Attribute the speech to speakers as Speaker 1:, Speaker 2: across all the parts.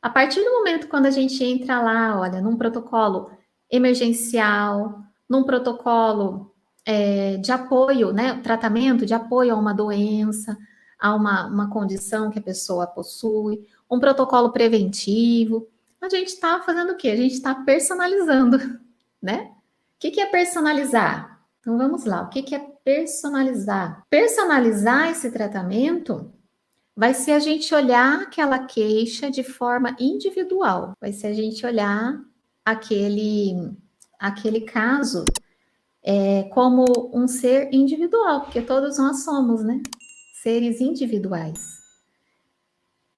Speaker 1: A partir do momento quando a gente entra lá, olha, num protocolo emergencial, num protocolo de apoio, né, tratamento de apoio a uma doença, a uma condição que a pessoa possui, um protocolo preventivo, a gente está fazendo o quê? A gente está personalizando, né? O que é personalizar? Então vamos lá, o que é personalizar? Personalizar esse tratamento vai ser a gente olhar aquela queixa de forma individual, vai ser a gente olhar aquele caso como um ser individual, porque todos nós somos, né? Seres individuais.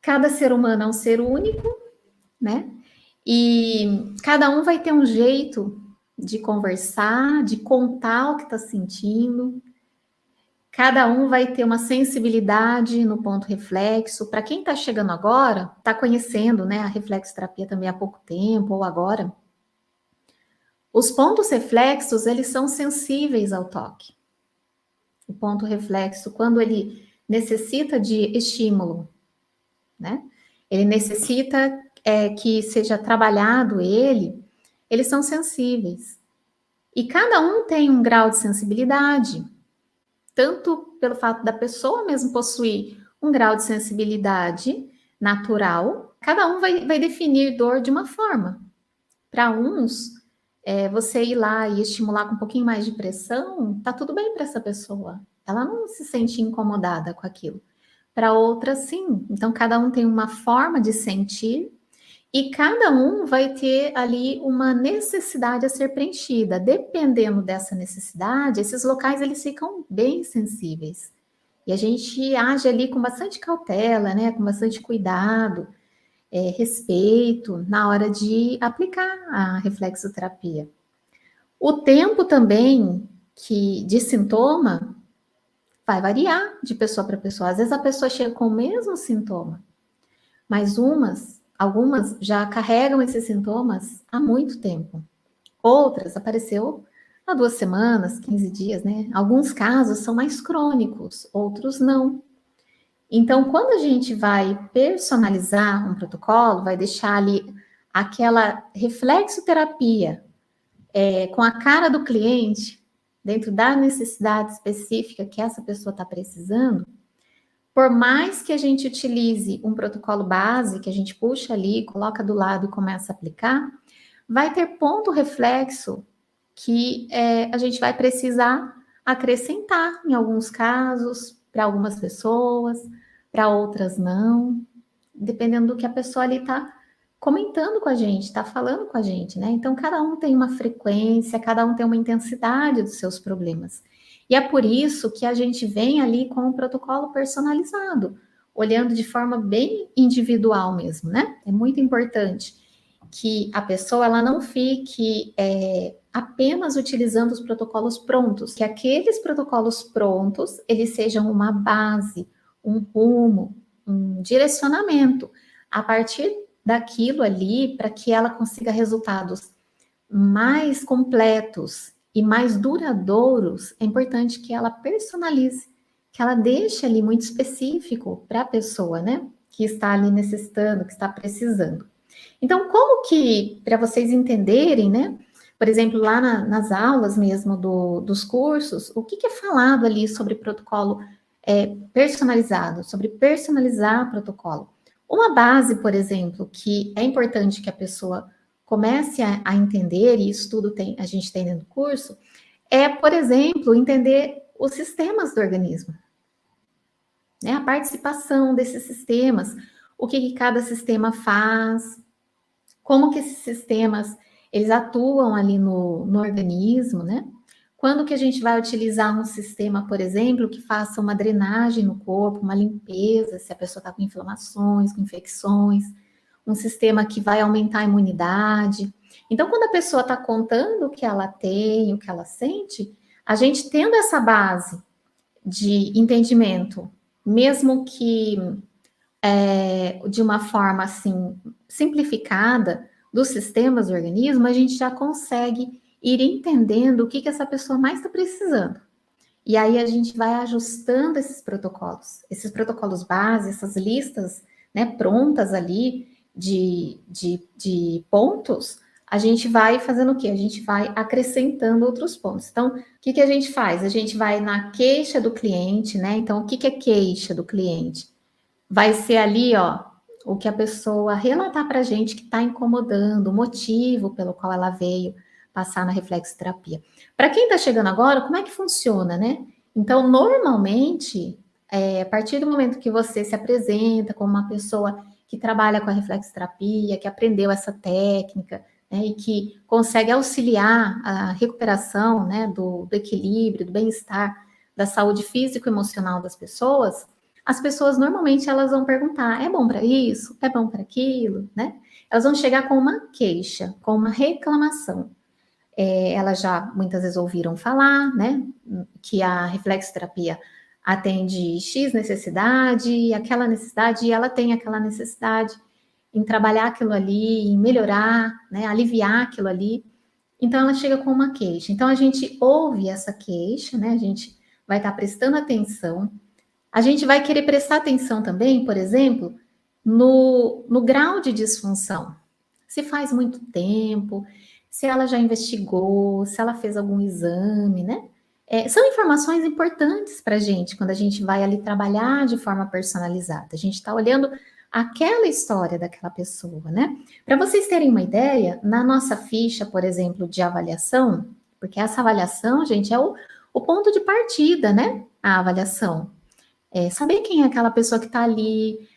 Speaker 1: Cada ser humano é um ser único, né? E cada um vai ter um jeito de conversar, de contar o que está sentindo. Cada um vai ter uma sensibilidade no ponto reflexo. Para quem está chegando agora, está conhecendo, né, a reflexoterapia também há pouco tempo ou agora, os pontos reflexos, eles são sensíveis ao toque. O ponto reflexo, quando ele necessita de estímulo, né? Ele necessita que seja trabalhado eles são sensíveis. E cada um tem um grau de sensibilidade, tanto pelo fato da pessoa mesmo possuir um grau de sensibilidade natural, cada um vai definir dor de uma forma. Para uns, você ir lá e estimular com um pouquinho mais de pressão, tá tudo bem para essa pessoa. Ela não se sente incomodada com aquilo. Para outras, sim. Então, cada um tem uma forma de sentir e cada um vai ter ali uma necessidade a ser preenchida. Dependendo dessa necessidade, esses locais eles ficam bem sensíveis. E a gente age ali com bastante cautela, né? Com bastante cuidado, respeito na hora de aplicar a reflexoterapia. O tempo também de sintoma vai variar de pessoa para pessoa. Às vezes a pessoa chega com o mesmo sintoma, mas algumas já carregam esses sintomas há muito tempo. Outras apareceu há 2 semanas, 15 dias, né? Alguns casos são mais crônicos, outros não. Então, quando a gente vai personalizar um protocolo, vai deixar ali aquela reflexoterapia com a cara do cliente, dentro da necessidade específica que essa pessoa está precisando, por mais que a gente utilize um protocolo base, que a gente puxa ali, coloca do lado e começa a aplicar, vai ter ponto reflexo que a gente vai precisar acrescentar em alguns casos, para algumas pessoas, para outras não, dependendo do que a pessoa ali está comentando com a gente, está falando com a gente, né? Então, cada um tem uma frequência, cada um tem uma intensidade dos seus problemas. E é por isso que a gente vem ali com um protocolo personalizado, olhando de forma bem individual mesmo, né? É muito importante que a pessoa ela não fique apenas utilizando os protocolos prontos, que aqueles protocolos prontos eles sejam uma base, um rumo, um direcionamento a partir daquilo ali para que ela consiga resultados mais completos e mais duradouros. É importante que ela personalize, que ela deixe ali muito específico para a pessoa, né, que está ali necessitando, que está precisando. Então, como que, para vocês entenderem, né, por exemplo, lá nas aulas mesmo dos cursos, o que é falado ali sobre protocolo personalizado, sobre personalizar protocolo? Uma base, por exemplo, que é importante que a pessoa comece a entender, e isso tudo a gente tem dentro do curso, é, por exemplo, entender os sistemas do organismo, né? A participação desses sistemas, o que cada sistema faz, como que esses sistemas eles atuam ali no organismo, né? Quando que a gente vai utilizar um sistema, por exemplo, que faça uma drenagem no corpo, uma limpeza, se a pessoa está com inflamações, com infecções, um sistema que vai aumentar a imunidade. Então, quando a pessoa está contando o que ela tem, o que ela sente, a gente tendo essa base de entendimento, mesmo que de uma forma assim simplificada dos sistemas do organismo, a gente já consegue ir entendendo o que essa pessoa mais está precisando. E aí a gente vai ajustando esses protocolos base, essas listas, né, prontas ali, de pontos, a gente vai fazendo o quê? A gente vai acrescentando outros pontos. Então, o que a gente faz? A gente vai na queixa do cliente, né? Então, o que é queixa do cliente? Vai ser ali, ó, o que a pessoa relatar para a gente que está incomodando, o motivo pelo qual ela veio passar na reflexoterapia. Para quem está chegando agora, como é que funciona, né? Então, normalmente, a partir do momento que você se apresenta como uma pessoa que trabalha com a reflexoterapia, que aprendeu essa técnica, né, e que consegue auxiliar a recuperação, né, do equilíbrio, do bem-estar, da saúde físico-emocional das pessoas, as pessoas normalmente elas vão perguntar: é bom para isso? É bom para aquilo? Né? Elas vão chegar com uma queixa, com uma reclamação. Elas já muitas vezes ouviram falar, né, que a reflexoterapia atende X necessidade, e ela tem aquela necessidade em trabalhar aquilo ali, em melhorar, né, aliviar aquilo ali. Então ela chega com uma queixa. Então a gente ouve essa queixa, né? A gente vai estar prestando atenção. A gente vai querer prestar atenção também, por exemplo, no grau de disfunção. Se faz muito tempo, se ela já investigou, se ela fez algum exame, né? São informações importantes para a gente quando a gente vai ali trabalhar de forma personalizada. A gente está olhando aquela história daquela pessoa, né? Para vocês terem uma ideia, na nossa ficha, por exemplo, de avaliação, porque essa avaliação, gente, é o ponto de partida, né? A avaliação. Saber quem é aquela pessoa que está ali,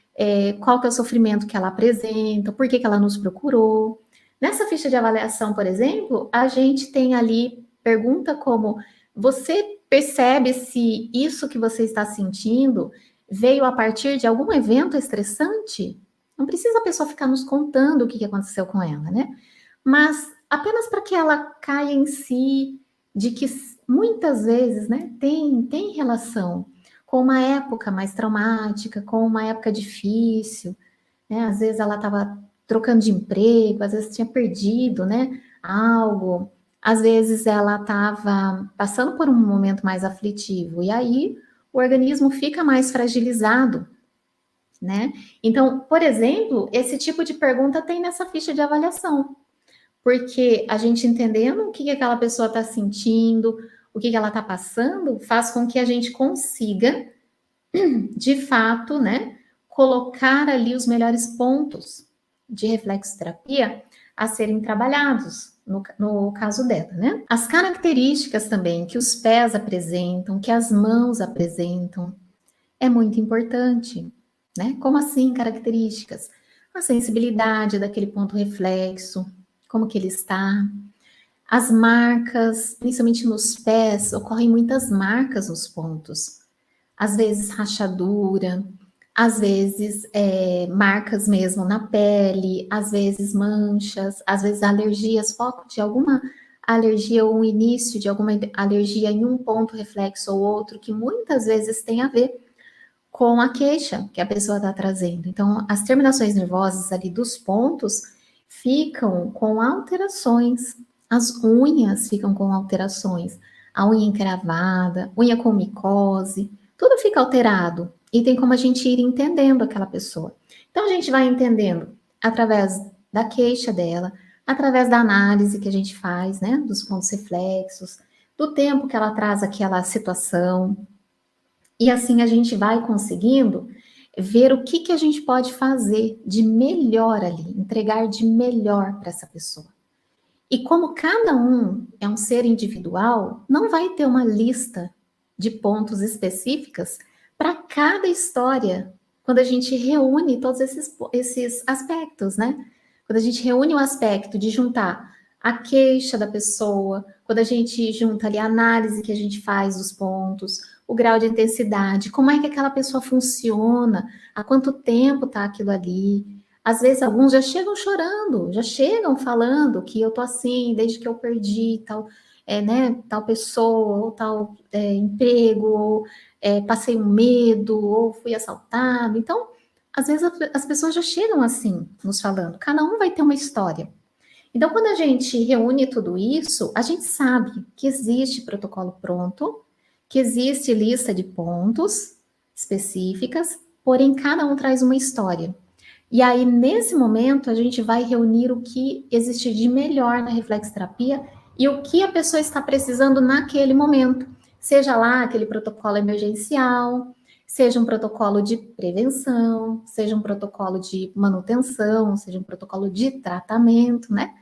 Speaker 1: qual que é o sofrimento que ela apresenta, por que ela nos procurou. Nessa ficha de avaliação, por exemplo, a gente tem ali pergunta como: você percebe se isso que você está sentindo veio a partir de algum evento estressante? Não precisa a pessoa ficar nos contando o que aconteceu com ela, né? Mas apenas para que ela caia em si de que muitas vezes, né, tem relação com uma época mais traumática, com uma época difícil, né? Às vezes ela estava trocando de emprego, às vezes tinha perdido, né, algo, às vezes ela estava passando por um momento mais aflitivo, e aí o organismo fica mais fragilizado, né? Então, por exemplo, esse tipo de pergunta tem nessa ficha de avaliação, porque a gente entendendo o que aquela pessoa está sentindo, o que ela está passando, faz com que a gente consiga de fato, né, colocar ali os melhores pontos de reflexoterapia a serem trabalhados, no caso dela, né? As características também que os pés apresentam, que as mãos apresentam, é muito importante, né? Como assim características? A sensibilidade daquele ponto reflexo, como que ele está, as marcas, principalmente nos pés, ocorrem muitas marcas nos pontos, às vezes rachadura, às vezes marcas mesmo na pele, às vezes manchas, às vezes alergias, foco de alguma alergia ou um início de alguma alergia em um ponto reflexo ou outro, que muitas vezes tem a ver com a queixa que a pessoa está trazendo. Então, as terminações nervosas ali dos pontos ficam com alterações, as unhas ficam com alterações, a unha encravada, unha com micose, tudo fica alterado e tem como a gente ir entendendo aquela pessoa. Então, a gente vai entendendo através da queixa dela, através da análise que a gente faz, né, dos pontos reflexos, do tempo que ela traz aquela situação, e assim a gente vai conseguindo ver o que a gente pode fazer de melhor ali, entregar de melhor para essa pessoa. E como cada um é um ser individual, não vai ter uma lista de pontos específicas para cada história, quando a gente reúne todos esses aspectos, né? Quando a gente reúne o aspecto de juntar a queixa da pessoa, quando a gente junta ali a análise que a gente faz dos pontos, o grau de intensidade, como é que aquela pessoa funciona, há quanto tempo está aquilo ali. Às vezes alguns já chegam chorando, já chegam falando que eu tô assim desde que eu perdi tal, né, tal pessoa, ou tal emprego, ou passei um medo, ou fui assaltado. Então, às vezes as pessoas já chegam assim, nos falando. Cada um vai ter uma história. Então, quando a gente reúne tudo isso, a gente sabe que existe protocolo pronto, que existe lista de pontos específicas, porém cada um traz uma história. E aí, nesse momento, a gente vai reunir o que existe de melhor na reflexterapia e o que a pessoa está precisando naquele momento. Seja lá aquele protocolo emergencial, seja um protocolo de prevenção, seja um protocolo de manutenção, seja um protocolo de tratamento, né?